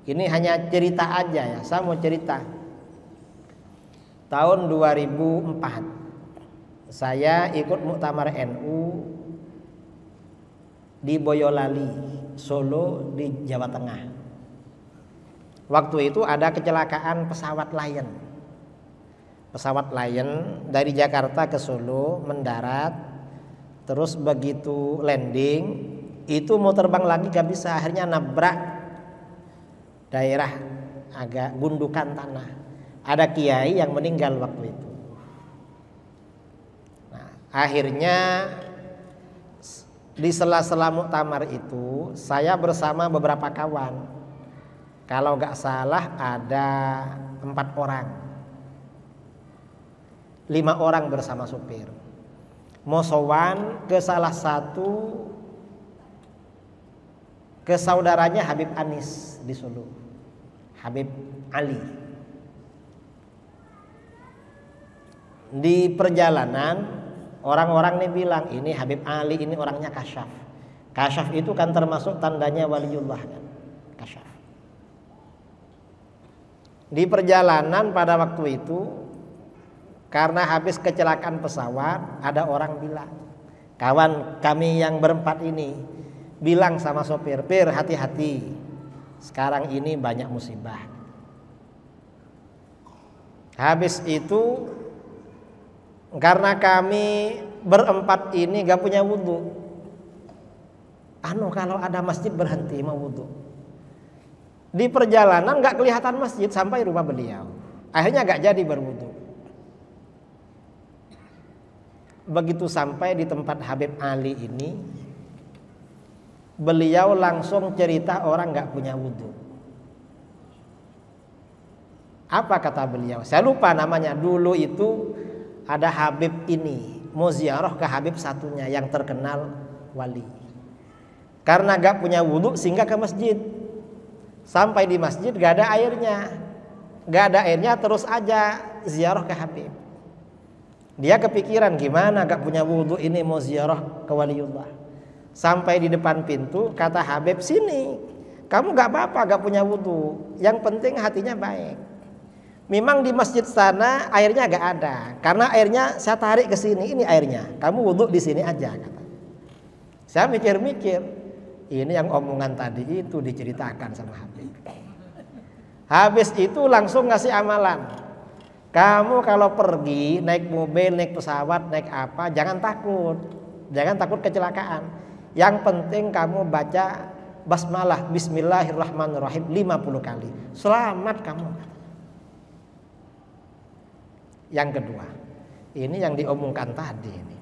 Ini hanya cerita aja ya. Saya mau cerita. Tahun 2004 saya ikut muktamar NU di Boyolali, Solo di Jawa Tengah. Waktu itu ada kecelakaan pesawat Lion. Pesawat Lion dari Jakarta ke Solo mendarat, terus begitu landing itu mau terbang lagi gak bisa, akhirnya nabrak daerah agak gundukan tanah. Ada kiai yang meninggal waktu itu. Akhirnya di sela-sela muktamar itu saya bersama beberapa kawan. Kalau gak salah ada 4 orang, 5 orang bersama supir. Mau sowan ke salah satu, ke saudaranya Habib Anis di Solo, Habib Ali. Di perjalanan orang-orang nih bilang ini Habib Ali ini orangnya kasyaf. Kasyaf itu kan termasuk tandanya waliullah kan. Kasyaf. Di perjalanan pada waktu itu karena habis kecelakaan pesawat ada orang bilang, kawan kami yang berempat ini bilang sama sopir, "Pir, hati-hati. Sekarang ini banyak musibah." Habis itu karena kami berempat ini gak punya wudhu, kalau ada masjid berhenti mau wudhu. Di perjalanan gak kelihatan masjid sampai rumah beliau. Akhirnya gak jadi berwudhu. Begitu sampai di tempat Habib Ali ini, beliau langsung cerita orang gak punya wudhu. Apa kata beliau? Saya lupa namanya. Dulu itu ada Habib ini mau ziarah ke Habib satunya yang terkenal wali. Karena gak punya wudhu singgah ke masjid. Sampai di masjid gak ada airnya. Gak ada airnya terus aja ziarah ke Habib. Dia kepikiran gimana gak punya wudhu ini mau ziarah ke waliullah. Sampai di depan pintu kata Habib, "Sini, kamu gak apa-apa gak punya wudhu. Yang penting hatinya baik." Memang di masjid sana airnya gak ada, karena airnya saya tarik ke sini, ini airnya. Kamu wudhu di sini aja, kata. Saya mikir-mikir, ini yang omongan tadi itu diceritakan sama Habib. Habis itu langsung ngasih amalan. Kamu kalau pergi naik mobil, naik pesawat, naik apa, jangan takut kecelakaan. Yang penting kamu baca basmalah, Bismillahirrahmanirrahim 50 kali. Selamat kamu. Yang kedua, ini yang diomongkan tadi ini.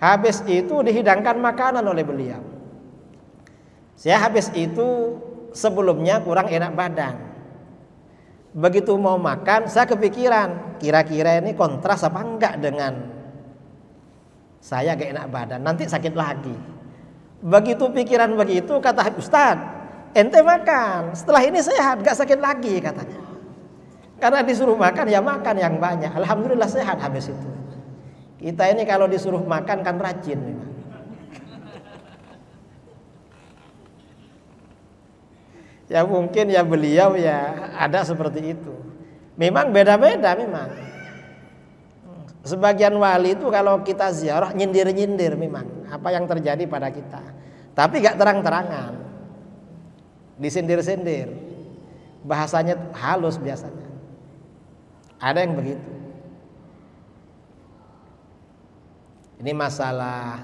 Habis itu dihidangkan makanan oleh beliau. Saya habis itu sebelumnya kurang enak badan. Begitu mau makan, saya kepikiran, kira-kira ini kontras apa enggak dengan saya gak enak badan, nanti sakit lagi. Begitu pikiran begitu, kata Ustaz, ente makan, setelah ini sehat, gak sakit lagi katanya. Karena disuruh makan ya makan yang banyak. Alhamdulillah sehat habis itu. Kita ini kalau disuruh makan kan rajin memang. Ya mungkin ya beliau ya ada seperti itu. Memang beda-beda memang. Sebagian wali itu kalau kita ziarah nyindir-nyindir memang apa yang terjadi pada kita. Tapi gak terang-terangan. Disindir-sindir. Bahasanya halus biasanya. Ada yang begitu. Ini masalah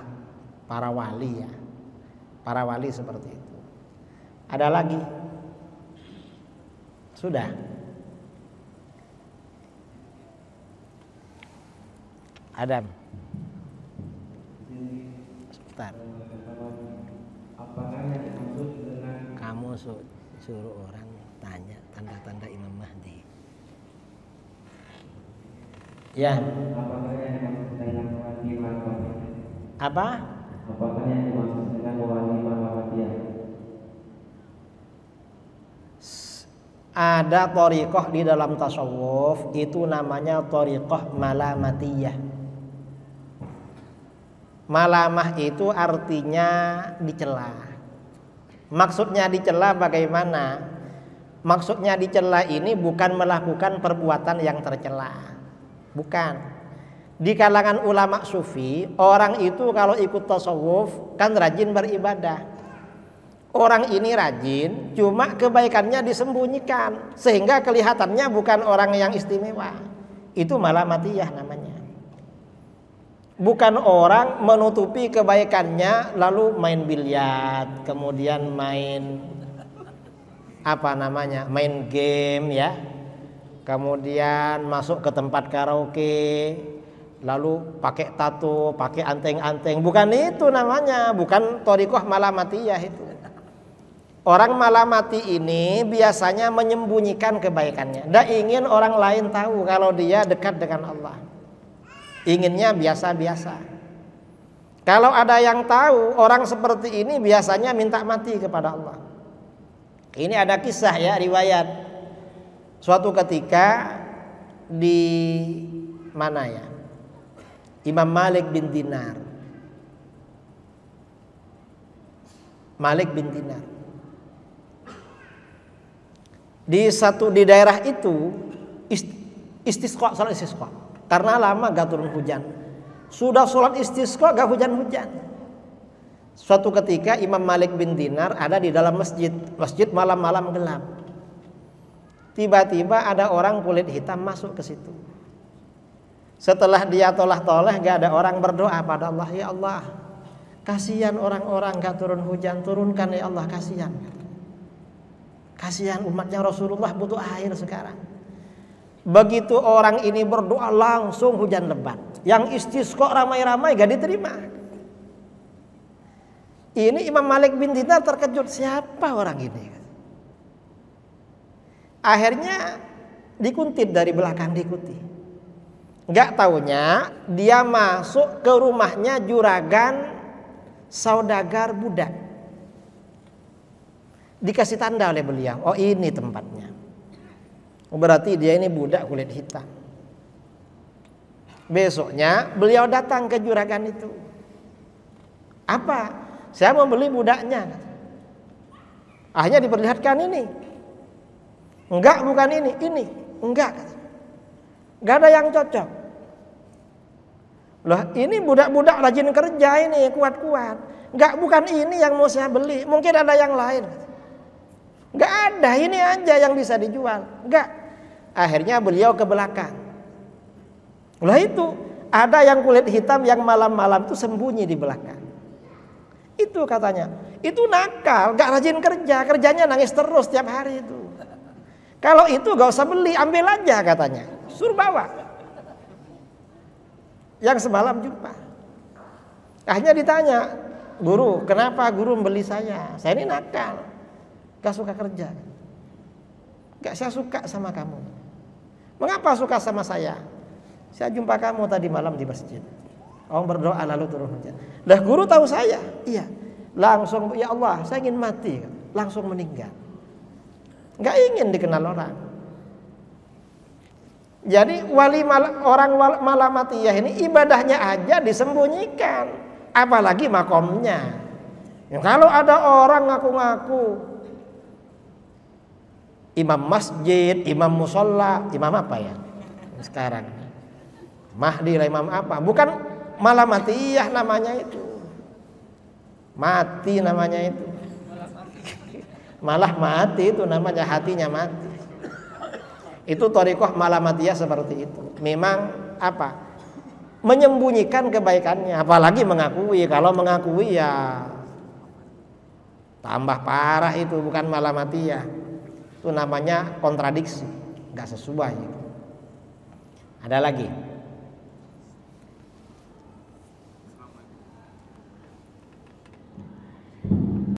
para wali ya. Para wali seperti itu. Ada lagi? Sudah. Adam. Sebentar. Apakah yang dimaksud dengan Kamu suruh orang tanya tanda-tanda Imam Mahdi. Ya. apakah yang dimaksud dengan wali Muhammadiyah? Apa? Apakah yang dimaksud dengan wali Muhammadiyah? Ada thariqah di dalam tasawuf itu namanya thariqah malamatiyah. Malamah itu artinya dicela. Maksudnya dicela bagaimana? Maksudnya dicela ini bukan melakukan perbuatan yang tercela. Bukan. Di kalangan ulama sufi, orang itu kalau ikut tasawuf kan rajin beribadah. Orang ini rajin, cuma kebaikannya disembunyikan sehingga kelihatannya bukan orang yang istimewa. Itu malamatiyah namanya. Bukan orang menutupi kebaikannya lalu main biliar, kemudian main main game ya. Kemudian masuk ke tempat karaoke, lalu pakai tato, pakai anteng-anteng. Bukan itu namanya, bukan thariqah malamatiyah itu. Orang malamati ini biasanya menyembunyikan kebaikannya. Dia ingin orang lain tahu kalau dia dekat dengan Allah. Inginnya biasa-biasa. Kalau ada yang tahu orang seperti ini biasanya minta mati kepada Allah. Ini ada kisah ya, riwayat. Suatu ketika di mana ya? Imam Malik bin Dinar. Malik bin Dinar. Di daerah itu istisqa, salat istisqa. Karena lama gak turun hujan. Sudah sholat istisqa gak hujan-hujan. Suatu ketika Imam Malik bin Dinar ada di dalam masjid. Masjid malam-malam gelap. Tiba-tiba ada orang kulit hitam masuk ke situ. Setelah dia tolah-tolah gak ada orang berdoa pada Allah. Ya Allah, kasihan orang-orang gak turun hujan. Turunkan ya Allah, kasihan. Kasihan umatnya Rasulullah butuh air sekarang. Begitu orang ini berdoa langsung hujan lebat. Yang istisqa ramai-ramai gak diterima. Ini Imam Malik bin Dinar terkejut, siapa orang ini? Akhirnya dikuntit dari belakang, diikuti. Gak taunya dia masuk ke rumahnya juragan saudagar budak. Dikasih tanda oleh beliau, oh ini tempatnya. Berarti dia ini budak kulit hitam. Besoknya beliau datang ke juragan itu. Apa? Saya mau beli budaknya. Akhirnya diperlihatkan ini. Enggak, bukan ini. Enggak. Enggak ada yang cocok. Loh, ini budak-budak rajin kerja ini, kuat-kuat. Enggak, bukan ini yang mau saya beli. Mungkin ada yang lain. Enggak ada, ini aja yang bisa dijual. Enggak. Akhirnya beliau ke belakang. Lah itu, ada yang kulit hitam yang malam-malam itu sembunyi di belakang. Itu katanya, itu nakal, enggak rajin kerja, kerjanya nangis terus tiap hari itu. Kalau itu enggak usah beli, ambil aja katanya. Suruh bawa. Yang semalam jumpa. Akhirnya ditanya, guru, kenapa guru membeli saya? Saya ini nakal. Gak suka kerja. Gak, saya suka sama kamu. Mengapa suka sama saya? Saya jumpa kamu tadi malam di masjid. Orang berdoa lalu turun hujan. Lah guru tahu saya? Iya. Langsung, ya Allah, saya ingin mati. Langsung meninggal. Gak ingin dikenal orang. Jadi orang malamatiyah ini ibadahnya aja disembunyikan. Apalagi makomnya. Ya, kalau ada orang ngaku-ngaku imam masjid, imam musola, imam apa ya sekarang? Mahdi lah, imam apa? Bukan malamatiyah namanya itu. Mati namanya itu. Malah mati itu namanya, hatinya mati. Itu thariqah malamatiyah seperti itu. Memang apa? Menyembunyikan kebaikannya, apalagi mengakui. Kalau mengakui ya tambah parah, itu bukan malamatiyah. Itu namanya kontradiksi, nggak sesuai. Ada lagi?